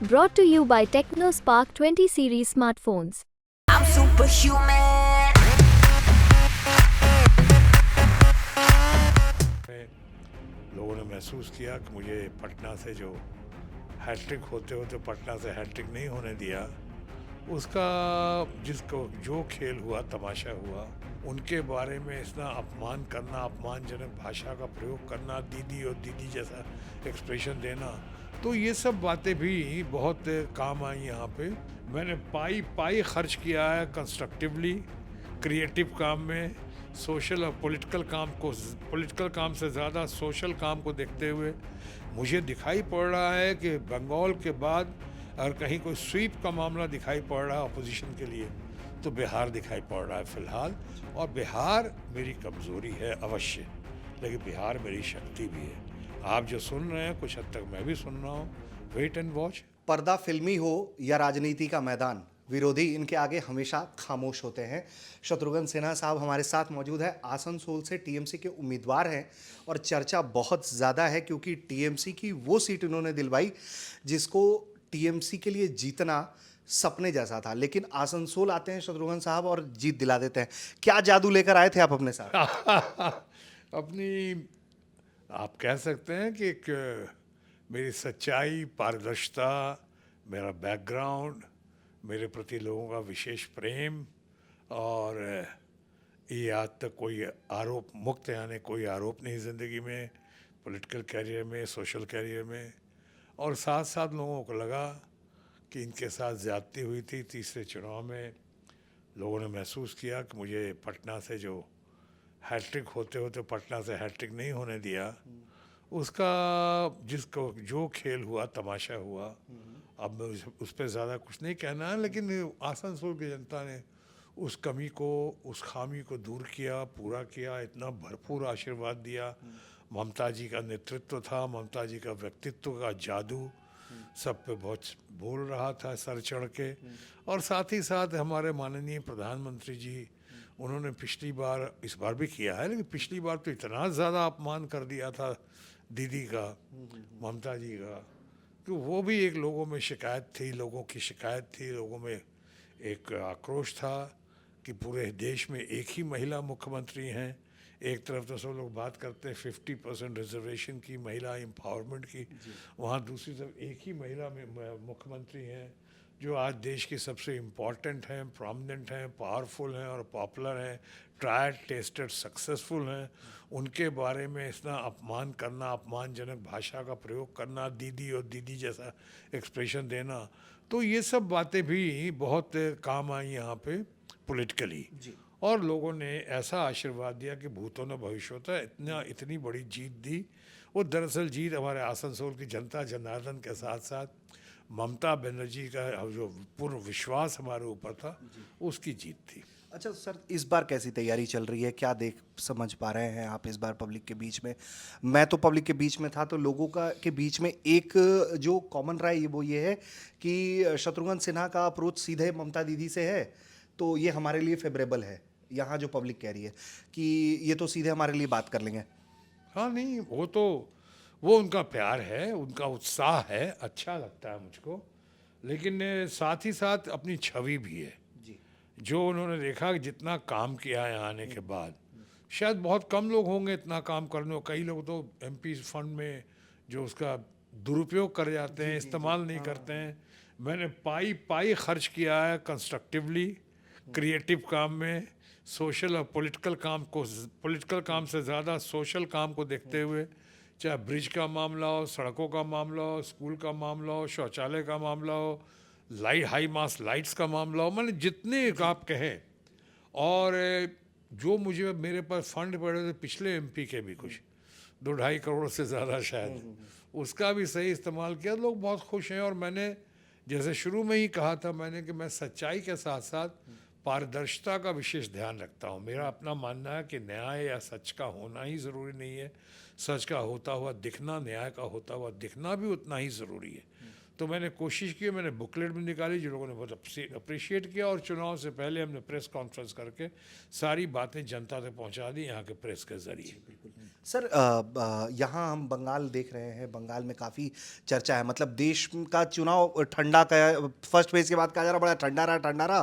Brought to you by TechnoSpark 20 series smartphones. I'm superhuman. लोगों ने महसूस किया कि मुझे पटना से जो हैट्रिक होते होते पटना से हैट्रिक नहीं होने दिया, उसका जिसको जो खेल हुआ, तमाशा हुआ, उनके बारे में इतना अपमान करना, अपमानजनक भाषा का प्रयोग करना, दीदी और दीदी जैसा एक्सप्रेशन देना, तो ये सब बातें भी बहुत काम आई यहाँ पे। मैंने पाई पाई खर्च किया है कंस्ट्रक्टिवली, क्रिएटिव काम में, सोशल और पॉलिटिकल काम से ज़्यादा सोशल काम को देखते हुए मुझे दिखाई पड़ रहा है कि बंगाल के बाद अगर कहीं कोई स्वीप का मामला दिखाई पड़ रहा है अपोजिशन के लिए, तो बिहार दिखाई पड़ रहा है फ़िलहाल। और बिहार मेरी कमज़ोरी है अवश्य, लेकिन बिहार मेरी शक्ति भी है। आप जो सुन रहे हैं कुछ हद तक मैं भी सुन रहा हूँ, वेट एंड वॉच। पर्दा फिल्मी हो या राजनीति का मैदान, विरोधी इनके आगे हमेशा खामोश होते हैं। शत्रुघ्न सिन्हा साहब हमारे साथ मौजूद है। आसनसोल से टीएमसी के उम्मीदवार हैं और चर्चा बहुत ज़्यादा है क्योंकि टीएमसी की वो सीट उन्होंने दिलवाई जिसको टीएमसी के लिए जीतना सपने जैसा था, लेकिन आसनसोल आते हैं शत्रुघ्न साहब और जीत दिला देते हैं। क्या जादू लेकर आए थे आप अपने साथ? अपनी, आप कह सकते हैं कि एक मेरी सच्चाई, पारदर्शिता, मेरा बैकग्राउंड, मेरे प्रति लोगों का विशेष प्रेम, और ये आज तक कोई आरोप मुक्त, यानी कोई आरोप नहीं ज़िंदगी में, पॉलिटिकल कैरियर में, सोशल कैरियर में। और साथ साथ लोगों को लगा कि इनके साथ ज़्यादती हुई थी। तीसरे चुनाव में लोगों ने महसूस किया कि मुझे पटना से जो हैट्रिक होते होते पटना से हैट्रिक नहीं होने दिया, उसका जिसको जो खेल हुआ, तमाशा हुआ, अब मैं उस पर ज़्यादा कुछ नहीं कहना है, लेकिन आसनसोल की जनता ने उस कमी को, उस खामी को दूर किया, पूरा किया, इतना भरपूर आशीर्वाद दिया। ममता जी का नेतृत्व था, ममता जी का व्यक्तित्व का जादू सब पे बहुत बोल रहा था सर चढ़ के। और साथ ही साथ हमारे माननीय प्रधानमंत्री जी, उन्होंने पिछली बार, इस बार भी किया है, लेकिन पिछली बार तो इतना ज़्यादा अपमान कर दिया था दीदी का, ममता जी का, तो वो भी एक लोगों में शिकायत थी, लोगों की शिकायत थी, लोगों में एक आक्रोश था कि पूरे देश में एक ही महिला मुख्यमंत्री हैं। एक तरफ तो सब लोग बात करते हैं 50% रिजर्वेशन की, महिला एम्पावरमेंट की, वहाँ दूसरी तरफ एक ही महिला मुख्यमंत्री हैं जो आज देश की सबसे इम्पॉर्टेंट हैं, प्रोमिनेंट हैं, पावरफुल हैं और पॉपुलर हैं, ट्राइड टेस्टेड सक्सेसफुल हैं। उनके बारे में इतना अपमान करना, अपमानजनक भाषा का प्रयोग करना, दीदी और दीदी जैसा एक्सप्रेशन देना, तो ये सब बातें भी बहुत काम आई यहाँ पे पॉलिटिकली। और लोगों ने ऐसा आशीर्वाद दिया कि भूतों न भविष्योत, इतनी बड़ी जीत दी। वो दरअसल जीत हमारे आसनसोल की जनता जनार्दन के साथ साथ ममता बनर्जी का जो पूर्ण विश्वास हमारे ऊपर था, उसकी जीत थी। अच्छा सर, इस बार कैसी तैयारी चल रही है? क्या देख समझ पा रहे हैं आप इस बार पब्लिक के बीच में? मैं तो पब्लिक के बीच में था, तो लोगों का के बीच में एक जो कॉमन राय वो ये है कि शत्रुघ्न सिन्हा का अप्रोच सीधे ममता दीदी से है, तो ये हमारे लिए फेवरेबल है। यहाँ जो पब्लिक कह रही है कि ये तो सीधे हमारे लिए बात कर लेंगे। हाँ नहीं, वो उनका प्यार है, उनका उत्साह है, अच्छा लगता है मुझको, लेकिन साथ ही साथ अपनी छवि भी है जी। जो उन्होंने देखा कि जितना काम किया है आने के बाद, शायद बहुत कम लोग होंगे इतना काम करने को। कई लोग तो एमपी फंड में जो उसका दुरुपयोग कर जाते हैं, इस्तेमाल नहीं करते हैं। मैंने पाई पाई खर्च किया है कंस्ट्रक्टिवली, क्रिएटिव काम में, सोशल और पॉलिटिकल काम से ज़्यादा सोशल काम को देखते हुए, चाहे ब्रिज का मामला हो, सड़कों का मामला हो, स्कूल का मामला हो, शौचालय का मामला हो, हाई मास लाइट्स का मामला हो, मैंने जितने आप कहें। और जो मुझे मेरे पास फंड पड़े थे पिछले एमपी के भी कुछ 2-2.5 करोड़ से ज़्यादा शायद, उसका भी सही इस्तेमाल किया। लोग बहुत खुश हैं। और मैंने जैसे शुरू में ही कहा था मैंने कि मैं सच्चाई के साथ साथ पारदर्शिता का विशेष ध्यान रखता हूँ। मेरा अपना मानना है कि न्याय या सच का होना ही ज़रूरी नहीं है, सच का होता हुआ दिखना, न्याय का होता हुआ दिखना भी उतना ही ज़रूरी है। तो मैंने कोशिश की, मैंने बुकलेट भी निकाली जो लोगों ने बहुत अप्रिशिएट किया, और चुनाव से पहले हमने प्रेस कॉन्फ्रेंस करके सारी बातें जनता तक पहुंचा दी यहाँ के प्रेस के जरिए। सर यहाँ हम बंगाल देख रहे हैं, बंगाल में काफ़ी चर्चा है, मतलब देश का चुनाव ठंडा का फर्स्ट फेज के बाद कहा जा रहा बड़ा ठंडा रहा,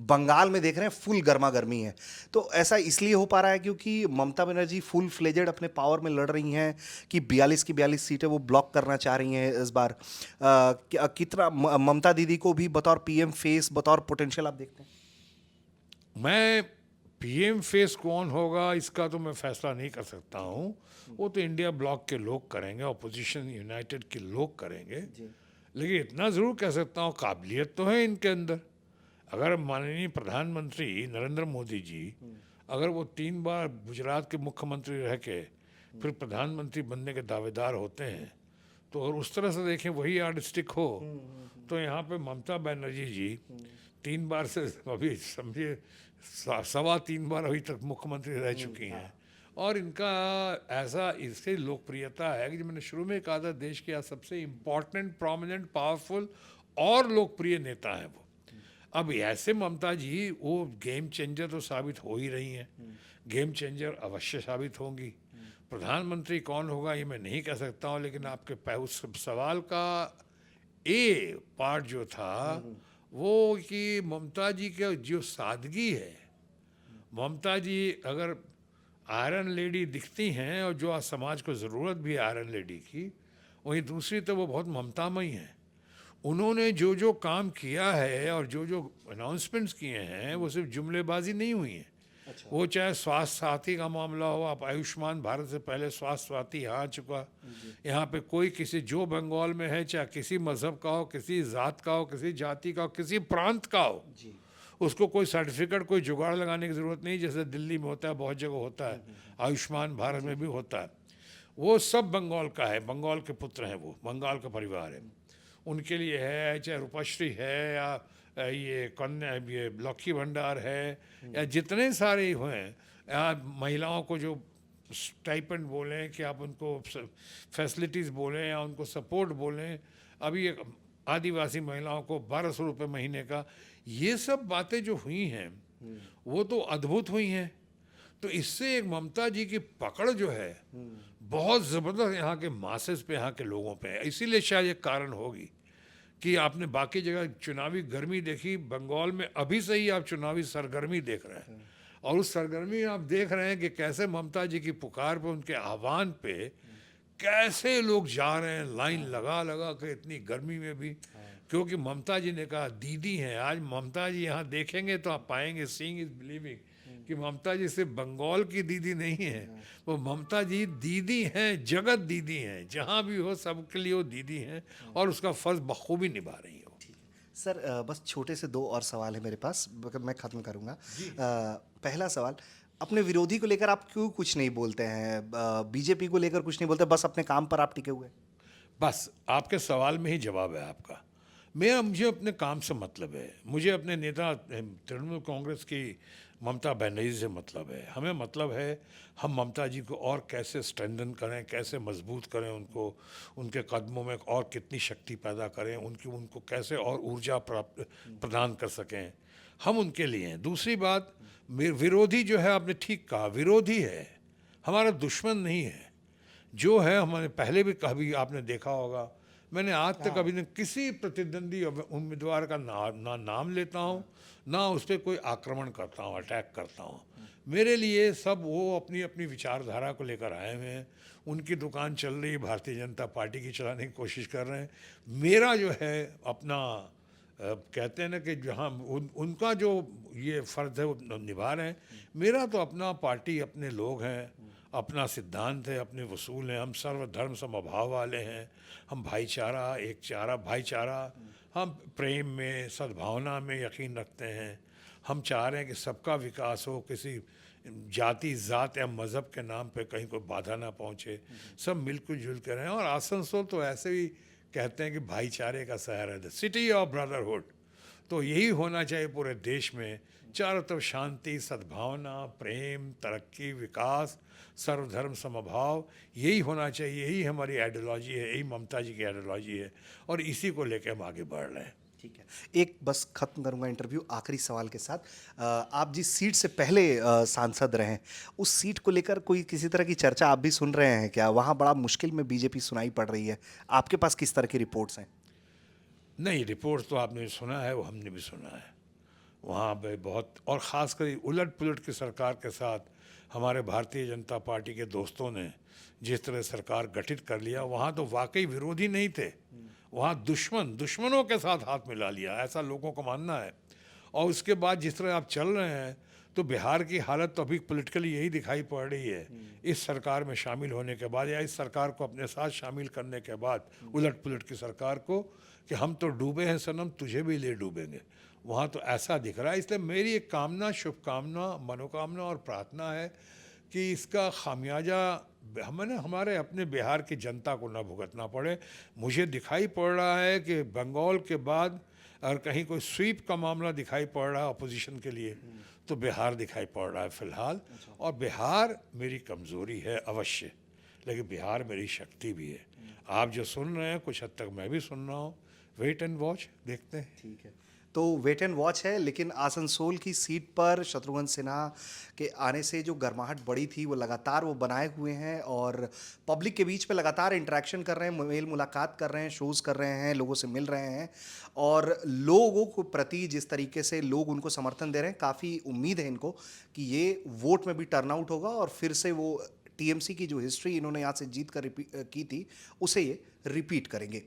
बंगाल में देख रहे हैं फुल गर्मा गर्मी है। तो ऐसा इसलिए हो पा रहा है क्योंकि ममता बनर्जी फुल फ्लेजेड अपने पावर में लड़ रही हैं कि 42 की 42 सीटें वो ब्लॉक करना चाह रही हैं इस बार। कितना ममता दीदी को भी बतौर पीएम फेस, बतौर पोटेंशियल आप देखते हैं? मैं पीएम फेस कौन होगा इसका तो मैं फैसला नहीं कर सकता हूँ, वो तो इंडिया ब्लॉक के लोग करेंगे, अपोजिशन यूनाइटेड के लोग करेंगे। लेकिन इतना ज़रूर कह सकता हूँ काबिलियत तो है इनके अंदर। अगर माननीय प्रधानमंत्री नरेंद्र मोदी जी अगर वो 3 बार गुजरात के मुख्यमंत्री रह के फिर प्रधानमंत्री बनने के दावेदार होते हैं, तो और उस तरह से देखें वही यार्डस्टिक हो, तो यहाँ पे ममता बनर्जी जी 3 बार से अभी समझिए 3.25 बार अभी तक मुख्यमंत्री रह चुकी हैं, और इनका ऐसा इससे लोकप्रियता है कि जो मैंने शुरू में कहा था, देश के सबसे इम्पोर्टेंट, प्रोमिनेंट, पावरफुल और लोकप्रिय नेता हैं वो। अब ऐसे ममता जी वो गेम चेंजर तो साबित हो ही रही हैं, गेम चेंजर अवश्य साबित होंगी। प्रधानमंत्री कौन होगा ये मैं नहीं कह सकता हूँ, लेकिन आपके उस सवाल का ए पार्ट जो था वो कि ममता जी का जो सादगी है, ममता जी अगर आयरन लेडी दिखती हैं और जो आज समाज को ज़रूरत भी है आयरन लेडी की, वहीं दूसरी तो वो बहुत ममतामयी हैं। उन्होंने जो जो काम किया है और जो जो अनाउंसमेंट्स किए हैं वो सिर्फ जुमलेबाजी नहीं हुई है। वो चाहे स्वास्थ्य साथी का मामला हो, आप आयुष्मान भारत से पहले स्वास्थ्य साथी यहाँ आ चुका, यहाँ पे कोई किसी जो बंगाल में है, चाहे किसी मज़हब का हो, किसी ज़ात का हो, किसी जाति का हो, किसी प्रांत का हो, उसको कोई सर्टिफिकेट, कोई जुगाड़ लगाने की ज़रूरत नहीं, जैसे दिल्ली में होता है, बहुत जगह होता है, आयुष्मान भारत में भी होता है। वो सब बंगाल का है, बंगाल के पुत्र हैं, वो बंगाल का परिवार है, उनके लिए है, चाहे रूपश्री है या ये कन्या, ये लक्की भंडार है, या जितने सारे हैं, या महिलाओं को जो स्टाइपेंड बोलें कि आप उनको फैसिलिटीज़ बोलें या उनको सपोर्ट बोलें, अभी एक आदिवासी महिलाओं को 1200 रुपये महीने का, ये सब बातें जो हुई हैं वो तो अद्भुत हुई हैं। तो इससे एक ममता जी की पकड़ जो है बहुत ज़बरदस्त यहाँ के मासेस पे, यहाँ के लोगों पे है। इसीलिए शायद एक कारण होगी कि आपने बाकी जगह चुनावी गर्मी देखी, बंगाल में अभी से ही आप चुनावी सरगर्मी देख रहे हैं, और उस सरगर्मी में आप देख रहे हैं कि कैसे ममता जी की पुकार पे, उनके आह्वान पे कैसे लोग जा रहे हैं लाइन लगा लगा के इतनी गर्मी में भी, क्योंकि ममता जी ने कहा दीदी हैं। आज ममता जी यहाँ देखेंगे तो आप पाएंगे, सीइंग इज बिलीविंग, कि ममता जी सिर्फ बंगाल की दीदी नहीं है, वो ममता जी दीदी हैं, जगत दीदी हैं, जहाँ भी हो सबके लिए वो दीदी हैं, और उसका फ़र्ज़ बखूबी निभा रही हो। सर बस छोटे से 2 और सवाल है मेरे पास, मैं ख़त्म करूँगा। पहला सवाल, अपने विरोधी को लेकर आप क्यों कुछ नहीं बोलते हैं? बीजेपी को लेकर कुछ नहीं बोलते, बस अपने काम पर आप टिके हुए? बस आपके सवाल में ही जवाब है आपका। मुझे अपने काम से मतलब है, मुझे अपने नेता तृणमूल कांग्रेस की ममता बनर्जी से मतलब है। हमें मतलब है हम ममता जी को और कैसे स्ट्रेंथन करें, कैसे मजबूत करें उनको, उनके कदमों में और कितनी शक्ति पैदा करें, उनको कैसे और ऊर्जा प्रदान कर सकें, हम उनके लिए हैं। दूसरी बात, विरोधी जो है, आपने ठीक कहा, विरोधी है, हमारा दुश्मन नहीं है। जो है हमारे पहले भी कभी आपने देखा होगा, मैंने आज तक कभी किसी प्रतिद्वंदी उम्मीदवार का ना नाम लेता हूँ, ना उस पर कोई आक्रमण करता हूँ, अटैक करता हूँ। मेरे लिए सब वो अपनी अपनी विचारधारा को लेकर आए हुए हैं, उनकी दुकान चल रही है, भारतीय जनता पार्टी की चलाने की कोशिश कर रहे हैं। मेरा जो है अपना कहते हैं ना कि जहाँ उनका जो ये फ़र्ज़ है वो निभा रहे हैं, मेरा तो अपना पार्टी, अपने लोग हैं, अपना सिद्धांत है, अपने वसूल हैं, हम सर्वधर्म समभाव वाले हैं, हम भाईचारा, हम प्रेम में, सद्भावना में यकीन रखते हैं। हम चाह रहे हैं कि सबका विकास हो, किसी जाति, ज़ात या मज़हब के नाम पे कहीं कोई बाधा ना पहुँचे, सब मिलकर जुल कर रहें। और आसनसोल तो ऐसे ही कहते हैं कि भाईचारे का शहर है, द सिटी ऑफ ब्रदरहुड। तो यही होना चाहिए पूरे देश में, चारों तरफ शांति, सद्भावना, प्रेम, तरक्की, विकास, सर्वधर्म समभाव, यही होना चाहिए। यही हमारी आइडियोलॉजी है, यही ममता जी की आइडियोलॉजी है, और इसी को लेकर हम आगे बढ़ रहे हैं। ठीक है, एक बस खत्म करूंगा इंटरव्यू आखिरी सवाल के साथ। आप जिस सीट से पहले सांसद रहे, उस सीट को लेकर कोई किसी तरह की चर्चा आप भी सुन रहे हैं क्या? वहाँ बड़ा मुश्किल में बीजेपी सुनाई पड़ रही है, आपके पास किस तरह की रिपोर्ट्स हैं? नहीं, रिपोर्ट तो आपने सुना है, वो हमने भी सुना है। वहाँ पे बहुत, और ख़ासकर उलट पुलट की सरकार के साथ हमारे भारतीय जनता पार्टी के दोस्तों ने जिस तरह सरकार गठित कर लिया, वहाँ तो वाकई विरोधी नहीं थे, वहाँ दुश्मनों के साथ हाथ मिला लिया, ऐसा लोगों को मानना है। और उसके बाद जिस तरह आप चल रहे हैं, तो बिहार की हालत तो अभी पॉलिटिकली यही दिखाई पड़ रही है। इस सरकार में शामिल होने के बाद, या इस सरकार को अपने साथ शामिल करने के बाद, उलट पुलट की सरकार को, कि हम तो डूबे हैं सनम, तुझे भी ले डूबेंगे, वहाँ तो ऐसा दिख रहा है। इसलिए मेरी एक कामना, शुभकामना, मनोकामना और प्रार्थना है कि इसका खामियाजा हमें, हमारे अपने बिहार की जनता को न भुगतना पड़े। मुझे दिखाई पड़ रहा है कि बंगाल के बाद अगर कहीं कोई स्वीप का मामला दिखाई पड़ रहा है अपोजिशन के लिए, तो बिहार दिखाई पड़ रहा है फिलहाल। और बिहार मेरी कमज़ोरी है अवश्य, लेकिन बिहार मेरी शक्ति भी है। आप जो सुन रहे हैं, कुछ हद तक मैं भी सुन रहा हूँ। वेट एंड वॉच, देखते हैं। ठीक है, तो वेट एंड वॉच है। लेकिन आसनसोल की सीट पर शत्रुघ्न सिन्हा के आने से जो गर्माहट बढ़ी थी, वो लगातार वो बनाए हुए हैं, और पब्लिक के बीच में लगातार इंटरेक्शन कर रहे हैं, मेल मुलाकात कर रहे हैं, शोज़ कर रहे हैं, लोगों से मिल रहे हैं, और लोगों को प्रति जिस तरीके से लोग उनको समर्थन दे रहे हैं, काफ़ी उम्मीद है इनको कि ये वोट में भी टर्नआउट होगा और फिर से वो टीएमसी की जो हिस्ट्री इन्होंने यहाँ से जीत कर की थी, उसे ये रिपीट करेंगे।